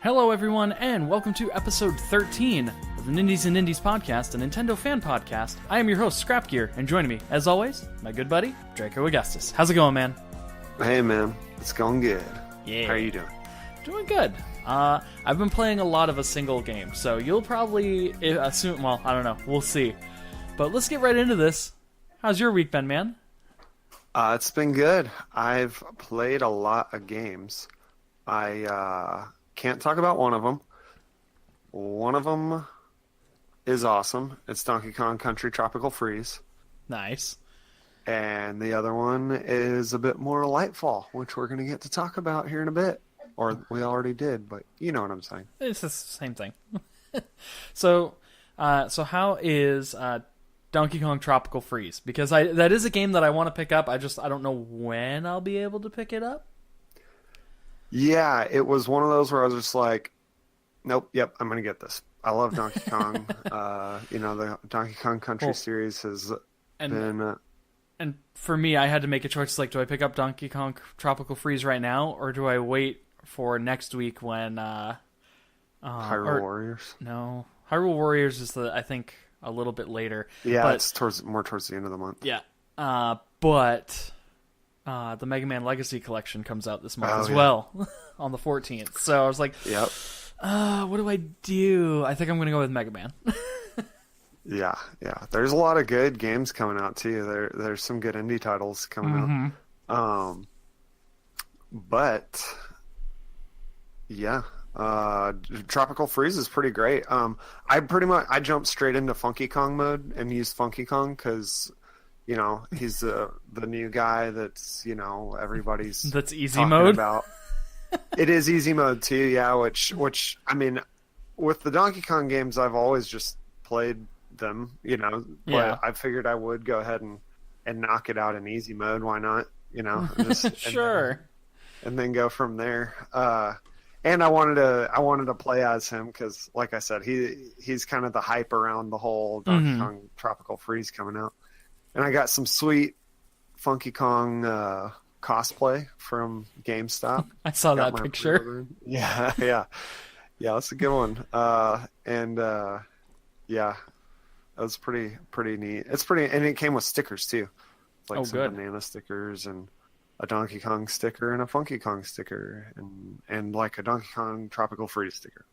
Hello, everyone, and welcome to episode 13 of the Nindies and Nindies podcast, a Nintendo fan podcast. I am your host, ScrapGear, and joining me, as always, my good buddy, Draco Augustus. How's it going, man? Hey, man. It's going good. Yeah. How are you doing? Doing good. I've been playing a lot of a single game, so you'll probably assume, well, I don't know, we'll see. But let's get right into this. How's your week been, man? It's been good. I've played a lot of games. I can't talk about one of them. One of them is awesome. It's Donkey Kong Country Tropical Freeze. Nice. And the other one is a bit more Lightfall, which we're going to get to talk about here in a bit. Or we already did, but you know what I'm saying. It's the same thing. So how is Donkey Kong Tropical Freeze? Because that is a game that I want to pick up. I don't know when I'll be able to pick it up. Yeah, it was one of those where I was just like, nope, I'm going to get this. I love Donkey Kong. The Donkey Kong Country series has been... And for me, I had to make a choice, like, do I pick up Donkey Kong Tropical Freeze right now, or do I wait for next week when... Hyrule Warriors? No. Hyrule Warriors is, I think, a little bit later. Yeah, but, it's more towards the end of the month. Yeah. But... the Mega Man Legacy Collection comes out this month well, on the 14th. So I was like, yep. What do I do? I think I'm going to go with Mega Man. Yeah. There's a lot of good games coming out, too. There's some good indie titles coming out. But, yeah. Tropical Freeze is pretty great. I jumped straight into Funky Kong mode and used Funky Kong because... You know, he's the new guy that's, everybody's that's easy talking mode about. It is easy mode too, yeah, which I mean, with the Donkey Kong games I've always just played them, but I figured I would go ahead and knock it out in easy mode, why not? Sure. And then go from there. And I wanted to play as him cuz like I said, he's kind of the hype around the whole Donkey Kong Tropical Freeze coming out. And I got some sweet Funky Kong cosplay from GameStop. I saw that picture. Yeah, that's a good one. That was pretty neat. It's pretty, and it came with stickers too, like some banana stickers and a Donkey Kong sticker and a Funky Kong sticker and like a Donkey Kong Tropical Freeze sticker.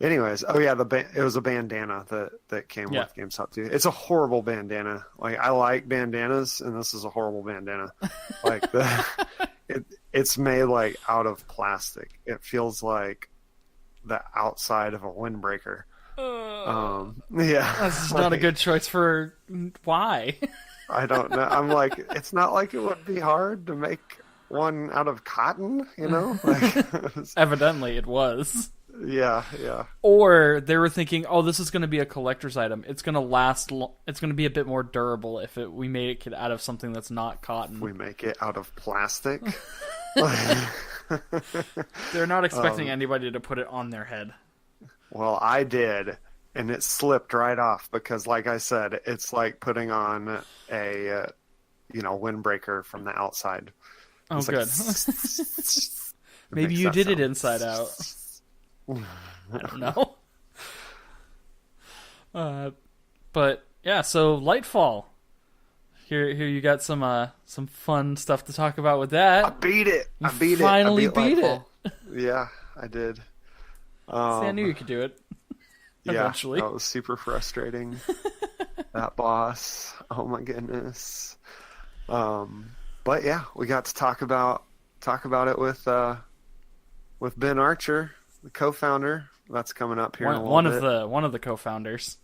Anyways, it was a bandana that came with GameStop too. It's a horrible bandana. Like I like bandanas, and this is a horrible bandana. Like it's made like out of plastic. It feels like the outside of a windbreaker. That's not a good choice for why. I don't know. I'm like, it's not like it would be hard to make one out of cotton, Like, evidently, it was. Yeah. Or they were thinking, this is going to be a collector's item. It's going to last. It's going to be a bit more durable if we make it out of something that's not cotton. If we make it out of plastic. They're not expecting anybody to put it on their head. Well, I did, and it slipped right off because, like I said, it's like putting on a windbreaker from the outside. Oh, it's good. Maybe you did it inside out. I don't know. But yeah, so Lightfall. Here you got some fun stuff to talk about with that. I beat it. Finally beat it. Yeah, I did. See, I knew you could do it. Eventually. That was super frustrating. That boss. Oh my goodness. But yeah, we got to talk about it with Ben Archer, the co-founder. That's coming up here in a little bit. One of the co-founders.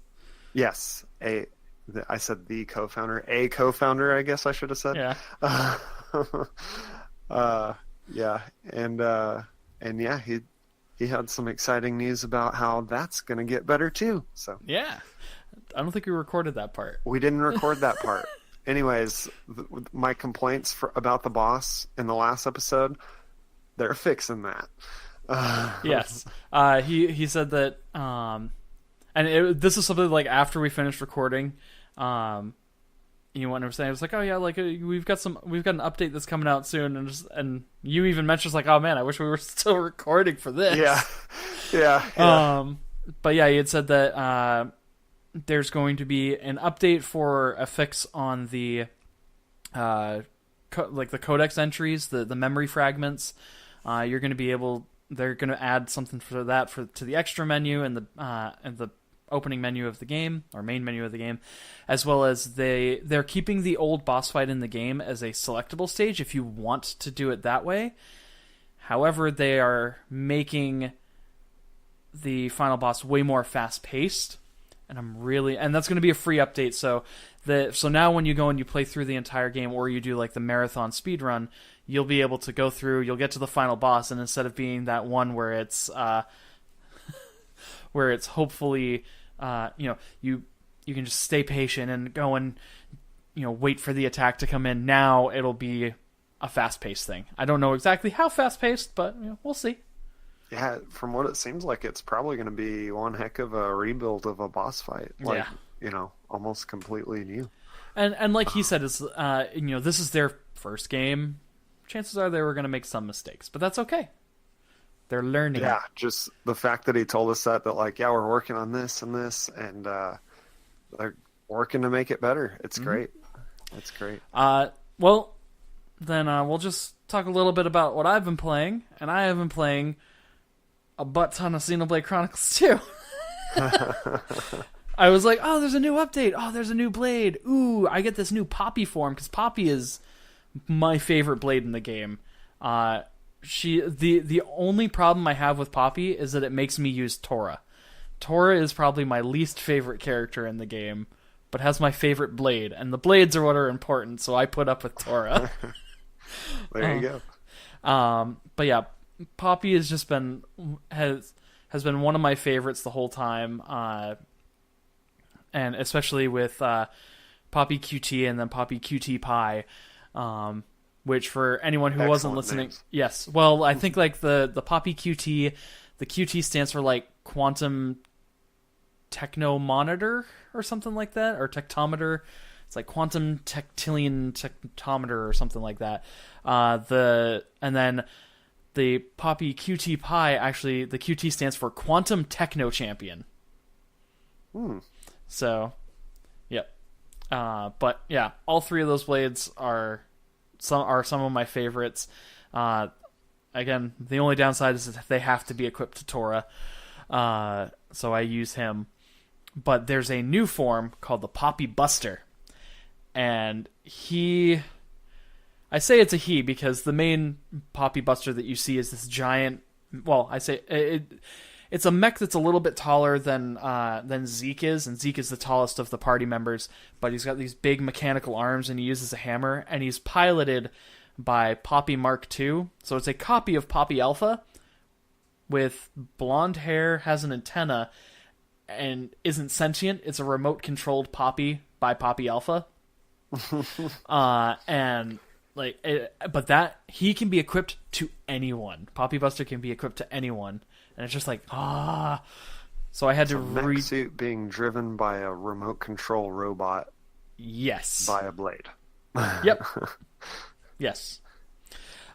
Yes, I said the co-founder, a co-founder. I guess I should have said. Yeah. He had some exciting news about how that's going to get better too. So yeah, I don't think we recorded that part. We didn't record that part. Anyways, my complaints about the boss in the last episode, they're fixing that. Yes. He said that, and this is something like after we finished recording, you want to say, I was like, oh yeah, like we've got an update that's coming out soon, and you even mentioned like, oh man, I wish we were still recording for this. Yeah. But yeah, he had said that there's going to be an update for a fix on the like the codex entries, the memory fragments. You're going to be able. They're going to add something for that to the extra menu and the opening menu of the game, or main menu of the game, as well as they're keeping the old boss fight in the game as a selectable stage if you want to do it that way. However, they are making the final boss way more fast paced, and that's going to be a free update. So now when you go and you play through the entire game, or you do like the marathon speed run, you'll be able to go through. You'll get to the final boss, and instead of being that one where it's hopefully you can just stay patient and go and wait for the attack to come in. Now it'll be a fast paced thing. I don't know exactly how fast paced, but we'll see. Yeah, from what it seems like, it's probably going to be one heck of a rebuild of a boss fight. Like, almost completely new. And like he said, it's this is their first game. Chances are they were going to make some mistakes, but that's okay. They're learning. Yeah, just the fact that he told us that like, yeah, we're working on this and this, and they're working to make it better. It's great. It's great. Well, then we'll just talk a little bit about what I've been playing, and I have been playing a butt ton of Xenoblade Chronicles 2. I was like, oh, there's a new update. Oh, there's a new blade. Ooh, I get this new Poppy form, because Poppy is my favorite blade in the game. The only problem I have with Poppy is that it makes me use Tora. Tora is probably my least favorite character in the game, but has my favorite blade, and the blades are what are important, so I put up with Tora. There you go. But yeah, Poppy has been one of my favorites the whole time, and especially with Poppy QT and then Poppy QT Pie, which for anyone who wasn't listening, names. Yes, well, I think like the Poppy QT, the QT stands for like Quantum Technomonitor or something like that, or Tectometer. It's like Quantum Tectillion Tectometer or something like that. And then the Poppy QT Pie, actually, the QT stands for Quantum Techno Champion. So, yep. But yeah, all three of those blades are some of my favorites. Again, the only downside is that they have to be equipped to Tora. So I use him. But there's a new form called the Poppy Buster. And I say it's a he because the main Poppy Buster that you see is this giant. Well, I say it's a mech that's a little bit taller than Zeke is, and Zeke is the tallest of the party members. But he's got these big mechanical arms, and he uses a hammer, and he's piloted by Poppy Mark II. So it's a copy of Poppy Alpha with blonde hair, has an antenna, and isn't sentient. It's a remote-controlled Poppy by Poppy Alpha. And but that he can be equipped to anyone. Poppy Buster can be equipped to anyone, and it's just like So I had to mech suit being driven by a remote control robot. Yes. By a blade. Yep. Yes.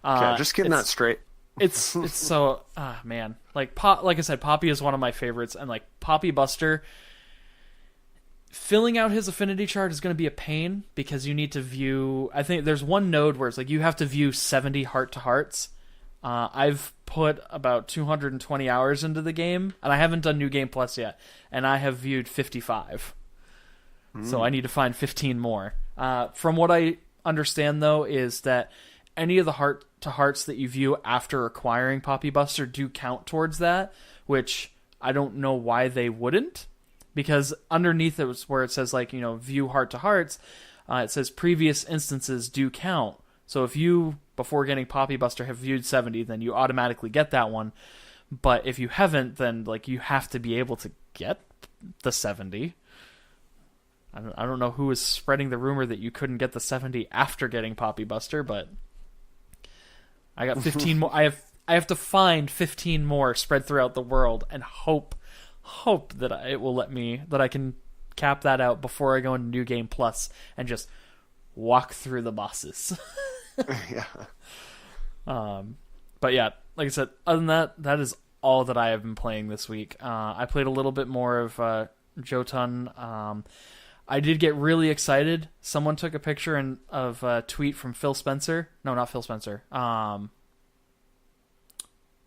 Okay, just getting that straight. It's so man, like I said, Poppy is one of my favorites, and like Poppy Buster. Filling out his affinity chart is going to be a pain because you need to view. I think there's one node where it's like you have to view 70 heart-to-hearts. I've put about 220 hours into the game, and I haven't done New Game Plus yet, and I have viewed 55. So I need to find 15 more. From what I understand, though, is that any of the heart-to-hearts that you view after acquiring Poppy Buster do count towards that, which I don't know why they wouldn't. Because underneath it was where it says, like, view heart-to-hearts, it says previous instances do count. So if you, before getting Poppy Buster, have viewed 70, then you automatically get that one. But if you haven't, then, like, you have to be able to get the 70. I don't know who is spreading the rumor that you couldn't get the 70 after getting Poppy Buster, but I got 15 more. I have to find 15 more spread throughout the world and hope that it will let me, that I can cap that out before I go into New Game Plus and just walk through the bosses. Yeah. But yeah, like I said, other than that, that is all that I have been playing this week. I played a little bit more of Jotun. I did get really excited. Someone took a picture of a tweet from Phil Spencer. No, not Phil Spencer.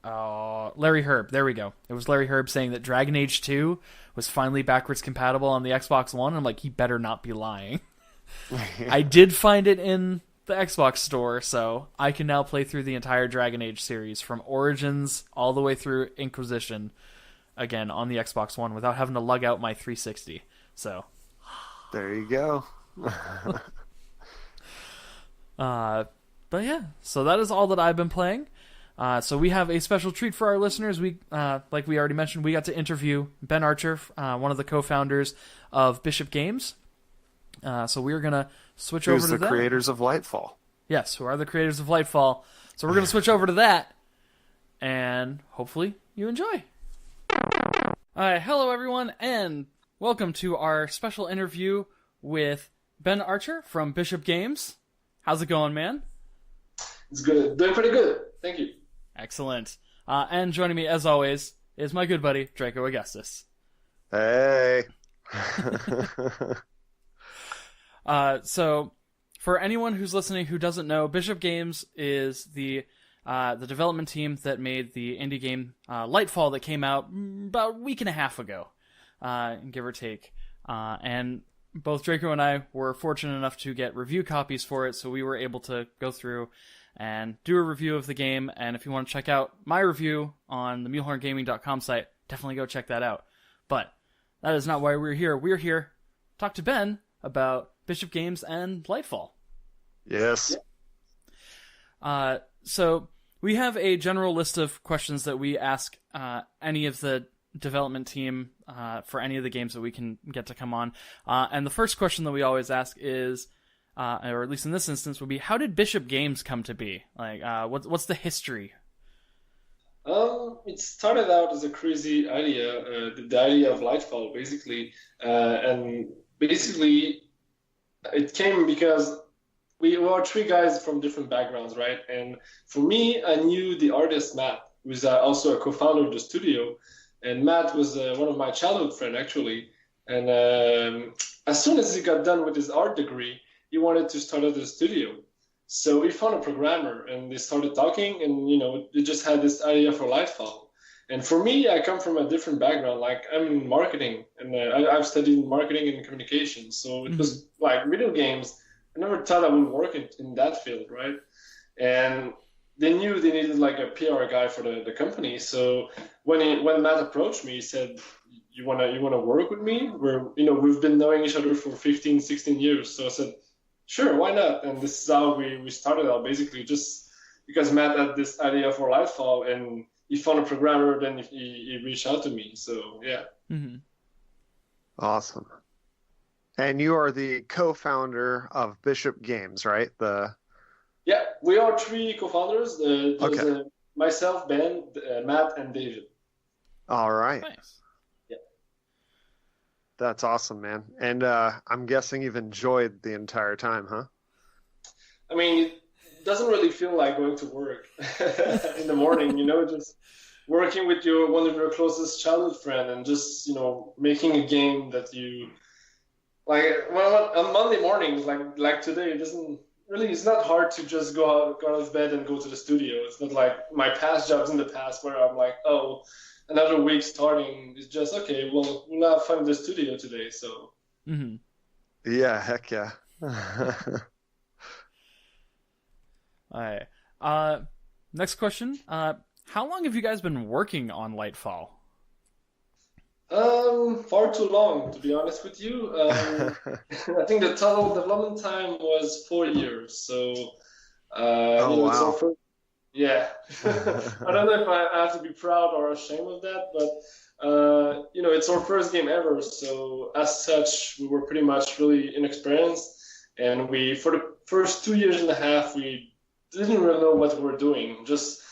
Larry Herb. There we go. It was Larry Herb saying that Dragon Age 2 was finally backwards compatible on the Xbox One. I'm like, he better not be lying. I did find it in the Xbox store, so I can now play through the entire Dragon Age series from Origins all the way through Inquisition again on the Xbox One without having to lug out my 360. So there you go. But yeah, so that is all that I've been playing. So we have a special treat for our listeners. We, like we already mentioned, we got to interview Ben Archer, one of the co-founders of Bishop Games. So we're going to switch over to the that. creators of Lightfall. Yes, who are the creators of Lightfall. So we're going to switch over to that, and hopefully you enjoy. Hello everyone, and welcome to our special interview with Ben Archer from Bishop Games. How's it going, man? It's good. Doing pretty good. Thank you. Excellent. And joining me, as always, is my good buddy, Draco Augustus. Hey. So, for anyone who's listening who doesn't know, Bishop Games is the development team that made the indie game Lightfall that came out about a week and a half ago, give or take. And both Draco and I were fortunate enough to get review copies for it, so we were able to go through and do a review of the game. And if you want to check out my review on the mulehorngaming.com site, definitely go check that out. But that is not why we're here. We're here to talk to Ben about Bishop Games and Lightfall. Yes. So we have a general list of questions that we ask any of the development team for any of the games that we can get to come on. And the first question that we always ask is, or at least in this instance, would be, how did Bishop Games come to be? Like, what's the history? It started out as a crazy idea, the idea of Lightfall, basically. And basically, it came because we were three guys from different backgrounds, right? And for me, I knew the artist Matt, who is also a co-founder of the studio. And Matt was one of my childhood friends, actually. And as soon as he got done with his art degree, he wanted to start a studio. So we found a programmer, and they started talking, and, they just had this idea for Lightfall. And for me, I come from a different background. Like, I'm in marketing, and I've studied marketing and communication. So it was like video games. I never thought I would work in that field, right? And they knew they needed like a PR guy for the company. So when Matt approached me, he said, you wanna work with me? We've been knowing each other for 15, 16 years. So I said, sure, why not? And this is how we started out, basically, just because Matt had this idea for Lightfall, and he found a programmer, then he reached out to me. So, yeah. Mm-hmm. Awesome. And you are the co-founder of Bishop Games, right? Yeah, we are three co-founders. There's myself, Ben, Matt, and David. All right. Nice. That's awesome, man. And I'm guessing you've enjoyed the entire time, huh? I mean, it doesn't really feel like going to work in the morning, just working with one of your closest childhood friends and just, making a game that you like. Well, on Monday mornings, like today, it's not hard to just go out of bed and go to the studio. It's not like my past jobs in the past where I'm like, oh, another week starting. It's just, okay, well, we'll have fun in the studio today, so. Mm-hmm. Yeah, heck yeah. All right. Next question. How long have you guys been working on Lightfall? Far too long, to be honest with you. I think the total development time was 4 years, so. Wow. Yeah, I don't know if I have to be proud or ashamed of that, but it's our first game ever. So as such, we were pretty much really inexperienced, and for the first 2 years and a half, we didn't really know what we were doing. Just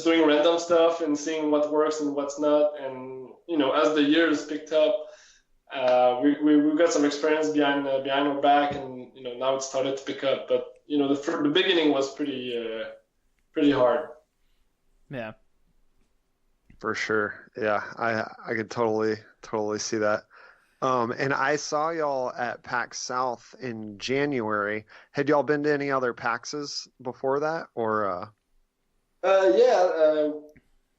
doing random stuff and seeing what works and what's not. And as the years picked up, we got some experience behind our back, and now it started to pick up. But the beginning was pretty hard. Yeah, for sure. Yeah, I could totally see that. And I saw y'all at PAX South in January. Had y'all been to any other PAXs before that, or? Yeah.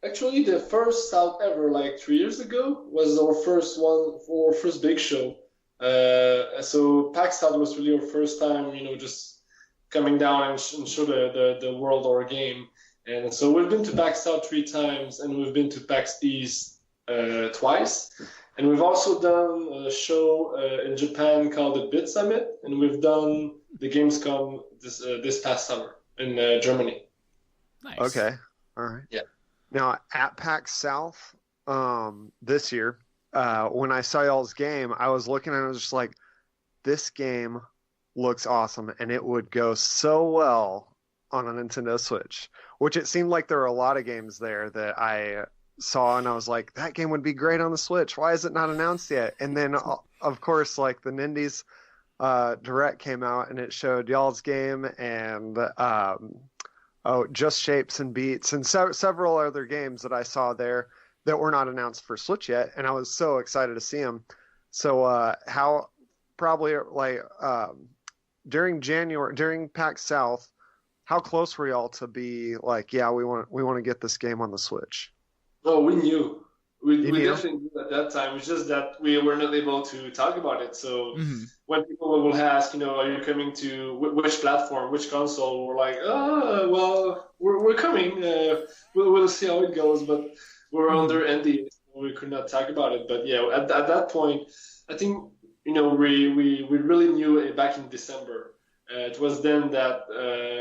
Actually, the first South ever, like 3 years ago, was our first one, our first big show. So PAX South was really our first time, just coming down and show the world our game. And so we've been to PAX South 3 times, and we've been to PAX East twice. And we've also done a show in Japan called the Bit Summit, and we've done the Gamescom this past summer in Germany. Nice. Okay. All right. Yeah. Now, at PAX South this year, when I saw y'all's game, I was looking and I was just like, this game looks awesome, and it would go so well on a Nintendo Switch, which it seemed like there were a lot of games there that I saw, and I was like, that game would be great on the Switch. Why is it not announced yet? And then, of course, like the Nindies Direct came out, and it showed y'all's game and Just Shapes and Beats and several other games that I saw there that were not announced for Switch yet, and I was so excited to see them. So how probably like during PAX South, how close were y'all to be like, yeah, we want to get this game on the Switch? Oh, we knew. We knew? Definitely knew at that time. It's just that we were not able to talk about it. So when people will ask, are you coming to which platform, which console, we're like, well, we're coming. We'll see how it goes. But we're under NDA, so we could not talk about it. But yeah, at that point, I think we really knew it back in December. It was then that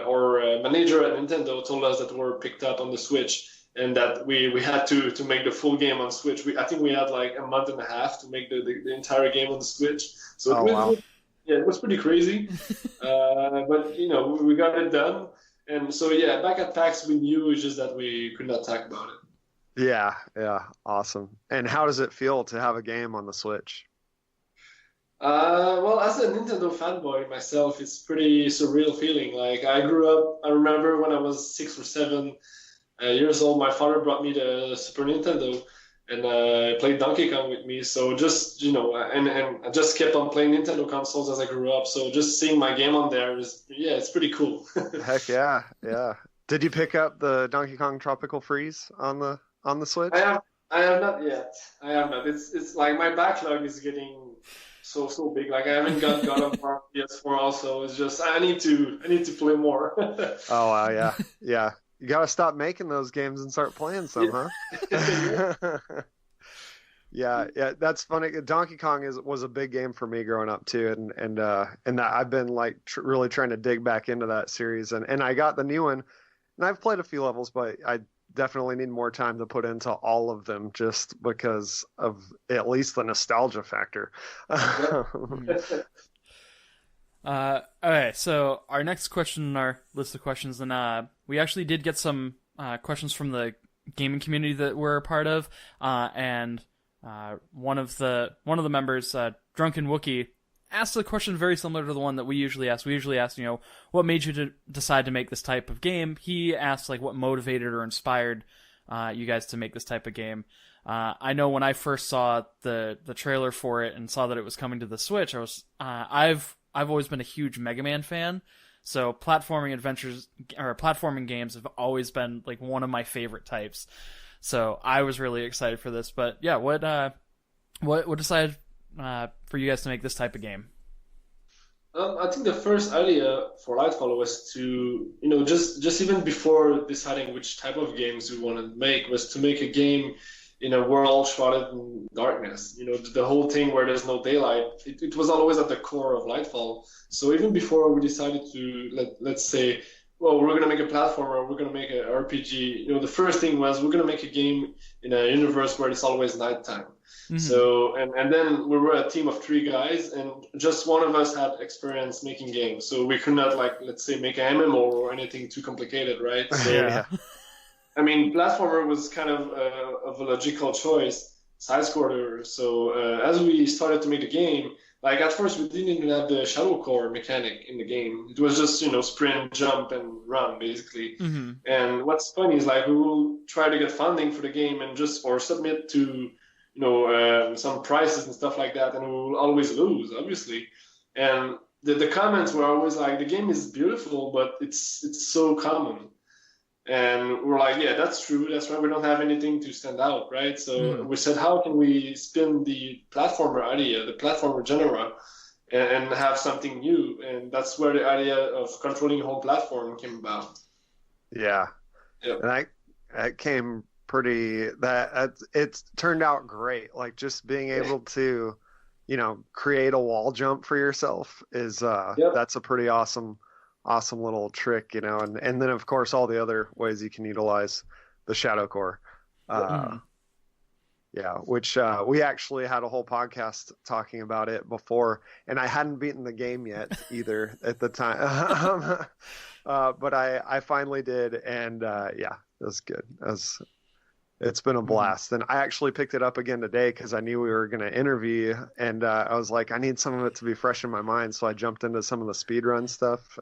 our manager at Nintendo told us that we were picked up on the Switch, and that we had to make the full game on Switch. I think we had like a month and a half to make the entire game on the Switch. So it was pretty crazy. But we got it done. And so yeah, back at PAX we knew, it's just that we could not talk about it. Yeah, awesome. And how does it feel to have a game on the Switch? Well, as a Nintendo fanboy myself, it's pretty surreal feeling. Like I remember when I was 6 or 7 years old, my father brought me the Super Nintendo and played Donkey Kong with me. So just, and I just kept on playing Nintendo consoles as I grew up. So just seeing my game on there it's pretty cool. Heck yeah. Did you pick up the Donkey Kong Tropical Freeze on the Switch? I have not yet. I have not. It's like my backlog is getting so big. Like I haven't got God of War PS4 also. It's just I need to play more. Oh wow, yeah. You gotta stop making those games and start playing some, huh? Yeah, that's funny. Donkey Kong was a big game for me growing up too, and I've been like really trying to dig back into that series, and I got the new one, and I've played a few levels, but I definitely need more time to put into all of them just because of at least the nostalgia factor. Okay, so our next question in our list of questions, and we actually did get some questions from the gaming community that we're a part of, and one of the members, Drunken Wookie, asked a question very similar to the one that we usually ask. We usually ask, what made you to decide to make this type of game? He asked, like, what motivated or inspired you guys to make this type of game. I know when I first saw the trailer for it and saw that it was coming to the Switch, I've always been a huge Mega Man fan, so platforming games have always been like one of my favorite types. So I was really excited for this. But yeah, what decided for you guys to make this type of game? I think the first idea for Lightfall was to, just even before deciding which type of games we wanted to make, was to make a game in a world shrouded in darkness. The whole thing where there's no daylight, it was always at the core of Lightfall. So even before we decided to, let's say, well, we're going to make a platformer, we're going to make an RPG, the first thing was we're going to make a game in a universe where it's always nighttime. Mm-hmm. So, and then we were a team of 3 guys, and just one of us had experience making games. So we could not, let's say, make an MMO or anything too complicated, right? So, yeah. I mean, platformer was kind of a logical choice. side scroller. So as we started to make the game, like at first we didn't even have the shadow core mechanic in the game. It was just sprint, jump, and run basically. Mm-hmm. And what's funny is like we will try to get funding for the game and just or submit to some prizes and stuff like that, and we will always lose, obviously. And the comments were always like, the game is beautiful, but it's so common. And we're like, yeah, that's true. That's why we don't have anything to stand out, right? So we said, how can we spin the platformer idea, the platformer genre, and have something new? And that's where the idea of controlling a whole platform came about. Yeah. Yep. And that came it turned out great. Like just being able to, create a wall jump for yourself is that's a pretty awesome little trick, and then of course all the other ways you can utilize the shadow core. Which we actually had a whole podcast talking about it before, and I hadn't beaten the game yet either at the time. But I finally did, and it was good. It's been a blast. And I actually picked it up again today because I knew we were going to interview, and I was like, I need some of it to be fresh in my mind. So I jumped into some of the speedrun stuff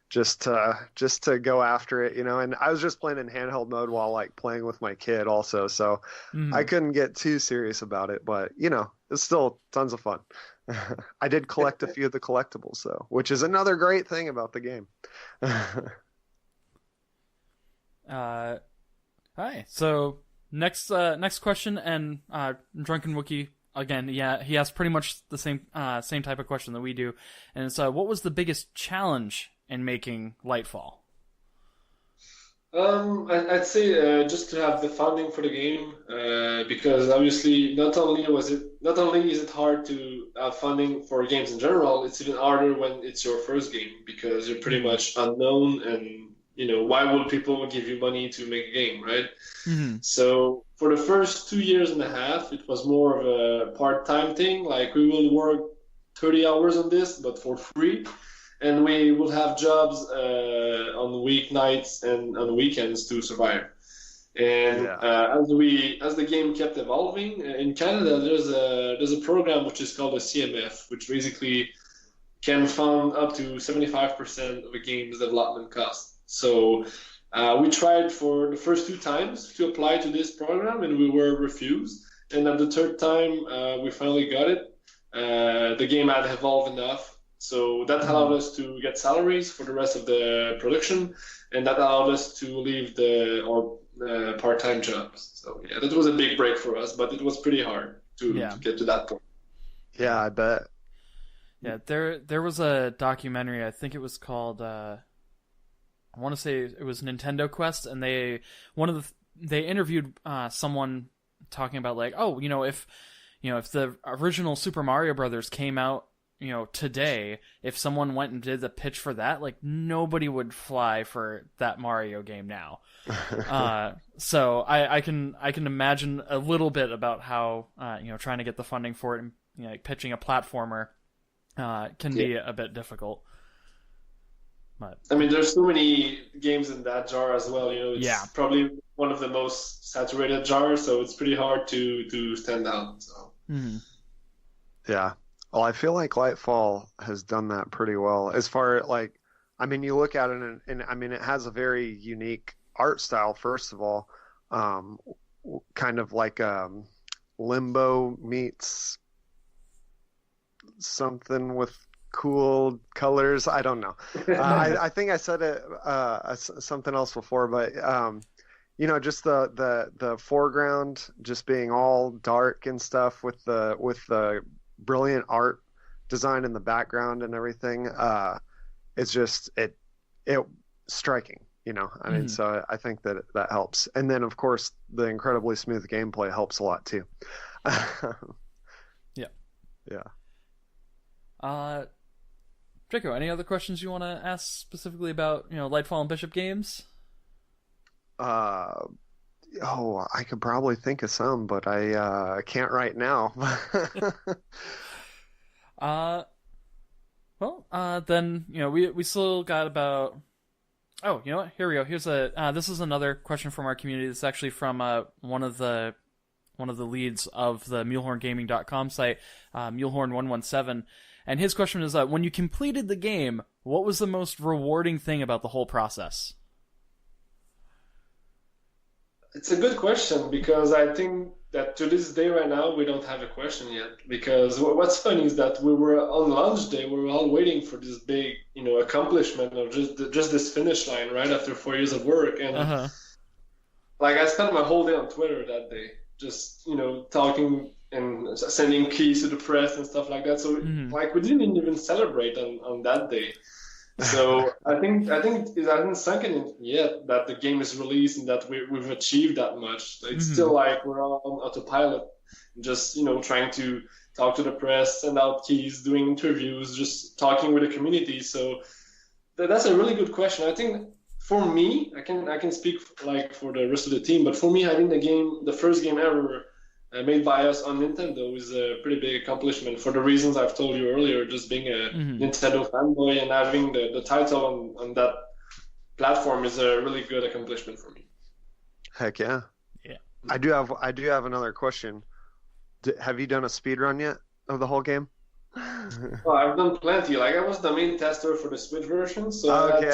just to go after it, and I was just playing in handheld mode while like playing with my kid also. So I couldn't get too serious about it, but it's still tons of fun. I did collect a few of the collectibles though, which is another great thing about the game. Hi. So next question, and Drunken Wookie again. Yeah, he asked pretty much the same type of question that we do, and it's what was the biggest challenge in making Lightfall? I'd say just to have the funding for the game, because obviously not only is it hard to have funding for games in general, it's even harder when it's your first game because you're pretty much unknown and. Why would people give you money to make a game, right? Mm-hmm. So for the first 2 years and a half, it was more of a part-time thing. Like we will work 30 hours on this, but for free. And we will have jobs on weeknights and on weekends to survive. And as the game kept evolving, in Canada, there's a program which is called a CMF, which basically can fund up to 75% of a game's development cost. So we tried for the first 2 times to apply to this program, and we were refused. And at the third time, we finally got it. The game had evolved enough, so that allowed us to get salaries for the rest of the production, and that allowed us to leave our part-time jobs. So yeah, that was a big break for us, but it was pretty hard to get to that point. Yeah, I bet. Yeah, there was a documentary. I think it was called. I want to say it was Nintendo Quest, and they interviewed someone talking about like, if the original Super Mario Brothers came out, today, if someone went and did the pitch for that, like nobody would fly for that Mario game now. So I can imagine a little bit about how trying to get the funding for it and like pitching a platformer can be a bit difficult. But I mean, there's so many games in that jar as well. It's probably one of the most saturated jars, so it's pretty hard to stand out. So. Mm-hmm. Yeah. Well, I feel like Lightfall has done that pretty well. As far like, I mean, you look at it and I mean, it has a very unique art style. First of all, kind of like Limbo meets something with cool colors. I don't know. I think I said it something else before, but just the foreground just being all dark and stuff with the brilliant art design in the background and everything. It's just it striking. I mean, so I think that helps. And then of course the incredibly smooth gameplay helps a lot too. Yeah. Draco, any other questions you want to ask specifically about, Lightfall and Bishop games? I could probably think of some, but I can't right now. Then, we still got about... Oh, you know what? Here we go. Here's this is another question from our community. It's actually from one of the one of the leads of the MuleHornGaming.com site, Mulehorn117. And his question is, when you completed the game, what was the most rewarding thing about the whole process? It's a good question, because I think that to this day right now, we don't have a question yet. Because what's funny is that we were on launch day, we were all waiting for this big, accomplishment of just this finish line right after 4 years of work. And like, I spent my whole day on Twitter that day, just, talking and sending keys to the press and stuff like that. So like, we didn't even celebrate on that day. So I think it hasn't sunk in yet that the game is released and that we've achieved that much. It's still like we're on autopilot, just trying to talk to the press, send out keys, doing interviews, just talking with the community. So that's a really good question. I think for me, I can speak like for the rest of the team, but for me, having the first game ever made by us on Nintendo is a pretty big accomplishment for the reasons I've told you earlier, just being a Nintendo fanboy and having the title on that platform is a really good accomplishment for me. Heck yeah. Yeah. I do have another question. Have you done a speed run yet of the whole game? Well, I've done plenty. Like, I was the main tester for the Switch version, so I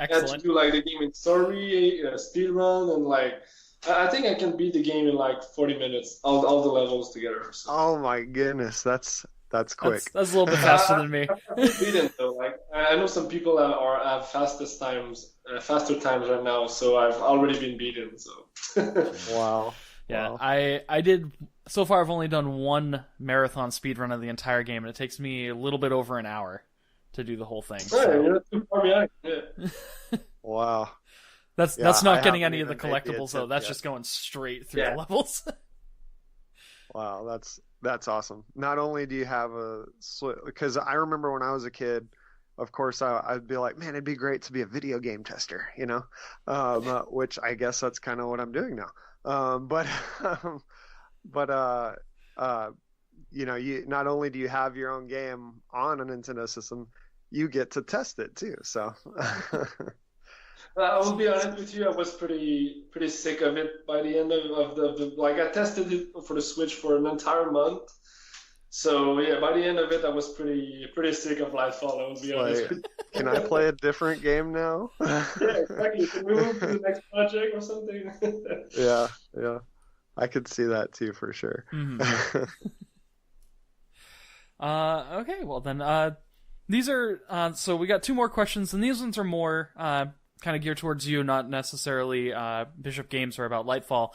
had to do like the game in story, speed run, and like I think I can beat the game in like 40 minutes, all the levels together. So. Oh my goodness, that's quick. That's a little bit faster than me. I've beaten though. Like, I know some people have faster times right now, so I've already been beaten. So. Wow. Yeah, wow. I did. So far, I've only done one marathon speedrun of the entire game, and it takes me a little bit over an hour to do the whole thing. So. You're not too far behind. Yeah. Wow. That's not getting any of the collectibles though. That's just going straight through the levels. Wow, that's awesome. Not only do you have because I remember when I was a kid, of course I'd be like, man, it'd be great to be a video game tester, which I guess that's kind of what I'm doing now. You not only do you have your own game on a Nintendo system, you get to test it too. So. I will be honest with you, I was pretty sick of it by the end of the like, I tested it for the Switch for an entire month. So yeah, by the end of it, I was pretty sick of Lightfall. I will be honest with you. Can I play a different game now? Yeah, exactly. Can we move to the next project or something? Yeah. I could see that too for sure. Mm-hmm. Okay, well then, these are so we got two more questions, and these ones are more kind of geared towards you, not necessarily Bishop games or about Lightfall.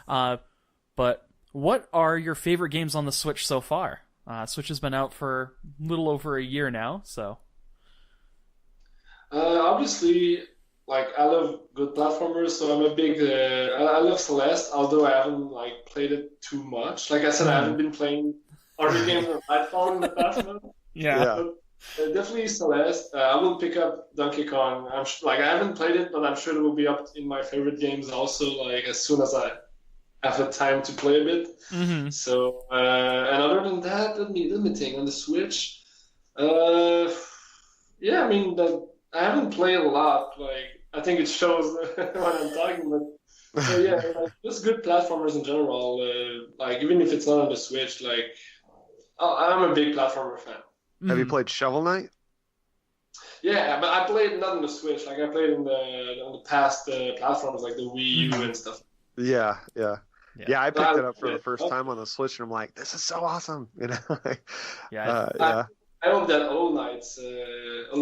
But what are your favorite games on the Switch so far? Switch has been out for a little over a year now, so. Obviously, like, I love good platformers, so I'm a big. I love Celeste, although I haven't like played it too much. Like I said, I haven't been playing RP games on Lightfall in the past month. Yeah. Definitely Celeste. I will pick up Donkey Kong. I haven't played it, but I'm sure it will be up in my favorite games also. Like, as soon as I have the time to play a bit. Mm-hmm. So, and other than that, let me think on the Switch. Yeah, I mean, I haven't played a lot. Like, I think it shows when I'm talking. But so yeah, like, just good platformers in general. Like, even if it's not on the Switch, like, I'm a big platformer fan. Have you played Shovel Knight? Yeah, but I played not on the Switch. Like, I played on the past platforms like the Wii U and stuff. Yeah. I picked it up for the first time on the Switch, and I'm like, this is so awesome. I hope that Hollow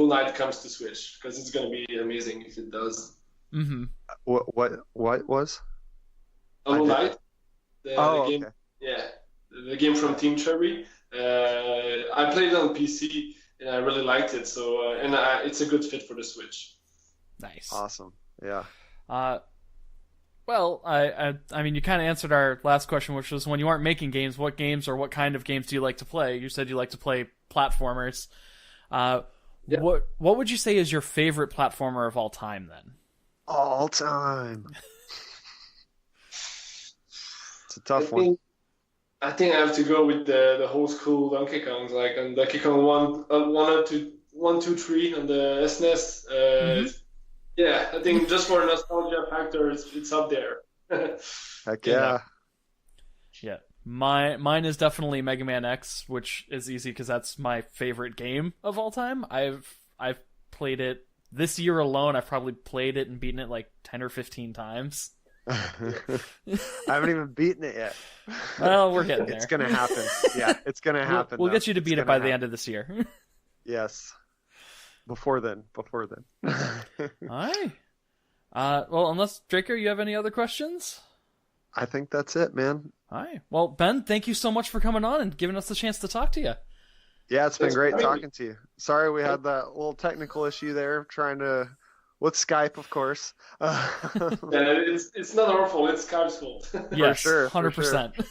Knight comes to Switch, because it's gonna be amazing if it does. Mm-hmm. What was? Hollow Knight. The game. Okay. Yeah, the game from Team Cherry. I played it on PC and I really liked it. So it's a good fit for the Switch. Nice. Awesome. Yeah. Well, I mean, you kind of answered our last question, which was when you aren't making games, what games or what kind of games do you like to play? You said you like to play platformers. Yeah. What would you say is your favorite platformer of all time then? All time. It's a tough one. I think I have to go with the whole school Donkey Kongs, like on Donkey Kong 1, 2, 3 on the SNES. Yeah, I think just for nostalgia factor, it's up there. Heck yeah. Mine is definitely Mega Man X, which is easy because that's my favorite game of all time. I've played it this year alone. I've probably played it and beaten it like 10 or 15 times. I haven't even beaten it yet. Well, we're getting there. It's gonna happen. Yeah, it's gonna happen. We'll get you to beat it by the end of this year. Yes. Before then. All right. Well, unless Draco, you have any other questions? I think that's it, man. All right. Well, Ben, thank you so much for coming on and giving us the chance to talk to you. Yeah, it's been great talking to you. Sorry we had that little technical issue there, trying to with Skype, of course. It's not our fault. It's Skype's fault. Yes, for sure, 100%.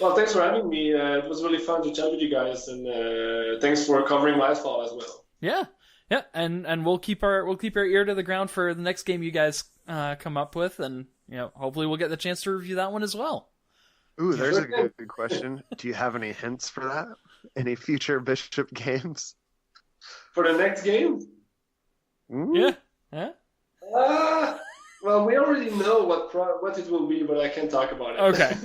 Well, thanks for having me. It was really fun to chat with you guys, and thanks for covering Lightfall as well. Yeah, and we'll keep our ear to the ground for the next game you guys come up with, and hopefully we'll get the chance to review that one as well. Ooh, there's a good question. Do you have any hints for that? Any future Bishop games for the next game? Mm. Yeah. Well, we already know what it will be, but I can't talk about it. Okay.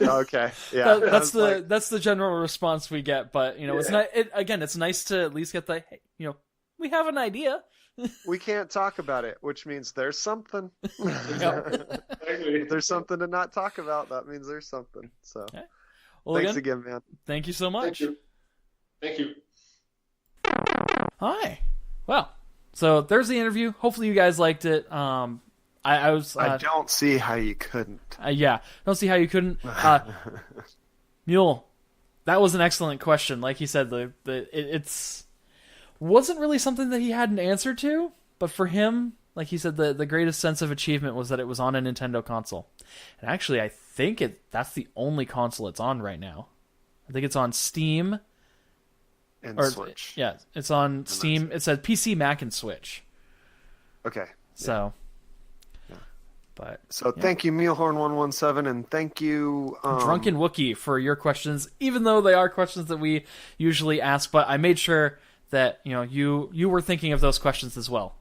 Yeah. That's the general response we get, but it's not. It's nice to at least get the we have an idea. We can't talk about it, which means there's something. Exactly. If there's something to not talk about, that means there's something. So, okay. Well, thanks again, man. Thank you so much. Thank you. Hi. Well, so there's the interview. Hopefully you guys liked it. I don't see how you couldn't. Don't see how you couldn't. Mule, that was an excellent question. Like he said, it's wasn't really something that he had an answer to, but for him, like he said, the greatest sense of achievement was that it was on a Nintendo console. And actually, I think that's the only console it's on right now. I think it's on Steam. And Switch. Yeah, it's on Steam. It says PC, Mac, and Switch. Okay. So. Yeah. But thank you, Mealhorn117, and thank you, Drunken Wookie, for your questions. Even though they are questions that we usually ask, but I made sure that you were thinking of those questions as well.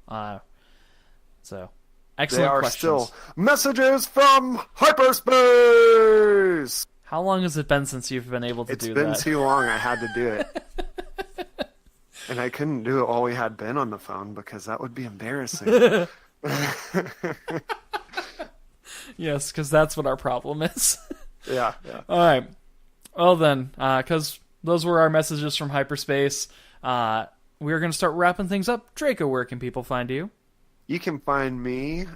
So excellent. They are questions. Still messages from Hyperspace. How long has it been since you've been able to do that? It's been too long. I had to do it. And I couldn't do it while we had Ben on the phone because that would be embarrassing. Yes, because that's what our problem is. Yeah. All right. Well then, because those were our messages from Hyperspace, we're going to start wrapping things up. Draco, where can people find you? You can find me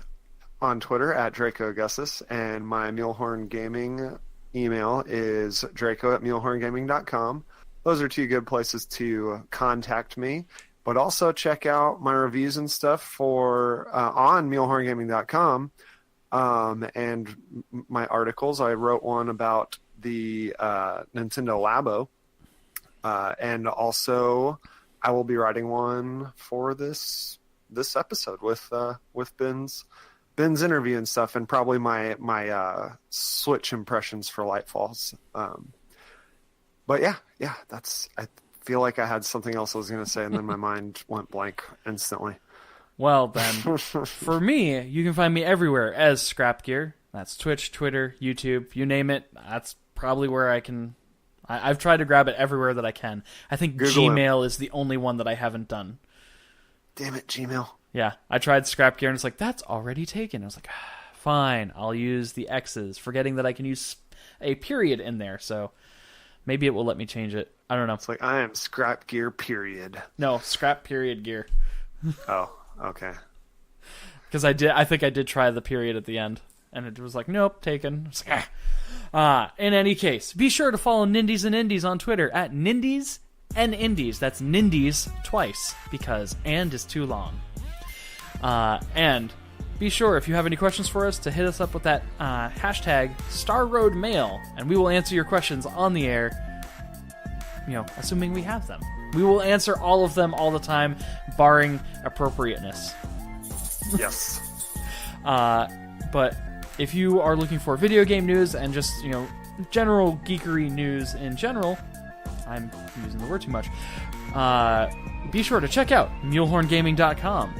on Twitter at Draco Augustus, and my Mealhorn Gaming email is draco@mealhorngaming.com. Those are two good places to contact me. But also check out my reviews and stuff for on mealhorngaming.com and my articles. I wrote one about the Nintendo Labo, and also I will be writing one for this episode with Ben's interview and stuff, and probably my Switch impressions for Lightfalls. But yeah, that's. I feel like I had something else I was going to say, and then my mind went blank instantly. Well, then, for me, you can find me everywhere as ScrapGear. That's Twitch, Twitter, YouTube, you name it. That's probably where I can. I've tried to grab it everywhere that I can. I think Google Gmail is the only one that I haven't done. Damn it, Gmail. Yeah, I tried ScrapGear, and it's like, that's already taken. I was like, fine, I'll use the X's, forgetting that I can use a period in there, so maybe it will let me change it. I don't know. It's like, I am ScrapGear, period. No, Scrap period gear. Oh, okay. Because I think I did try the period at the end, and it was like, nope, taken. It's like, in any case, be sure to follow Nindies and Indies on Twitter at Nindies and Indies. That's Nindies twice, because and is too long. And be sure, if you have any questions for us, to hit us up with that hashtag StarRoadMail, and we will answer your questions on the air, assuming we have them. We will answer all of them all the time, barring appropriateness. Yes. But if you are looking for video game news and just, general geekery news in general, I'm using the word too much, be sure to check out mulehorngaming.com.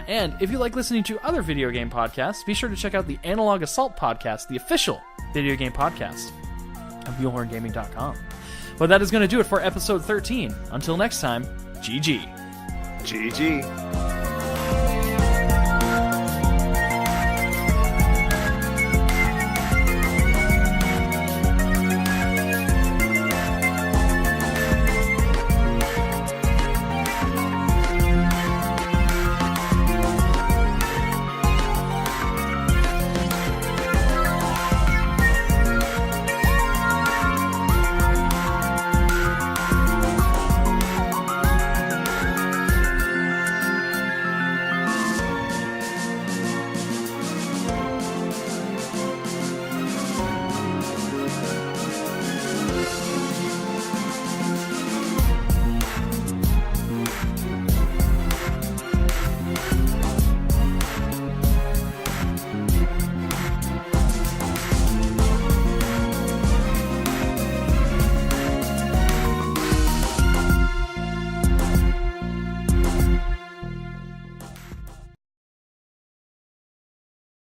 And if you like listening to other video game podcasts, be sure to check out the Analog Assault podcast, the official video game podcast at muleHornGaming.com. But that is going to do it for episode 13. Until next time, GG. GG.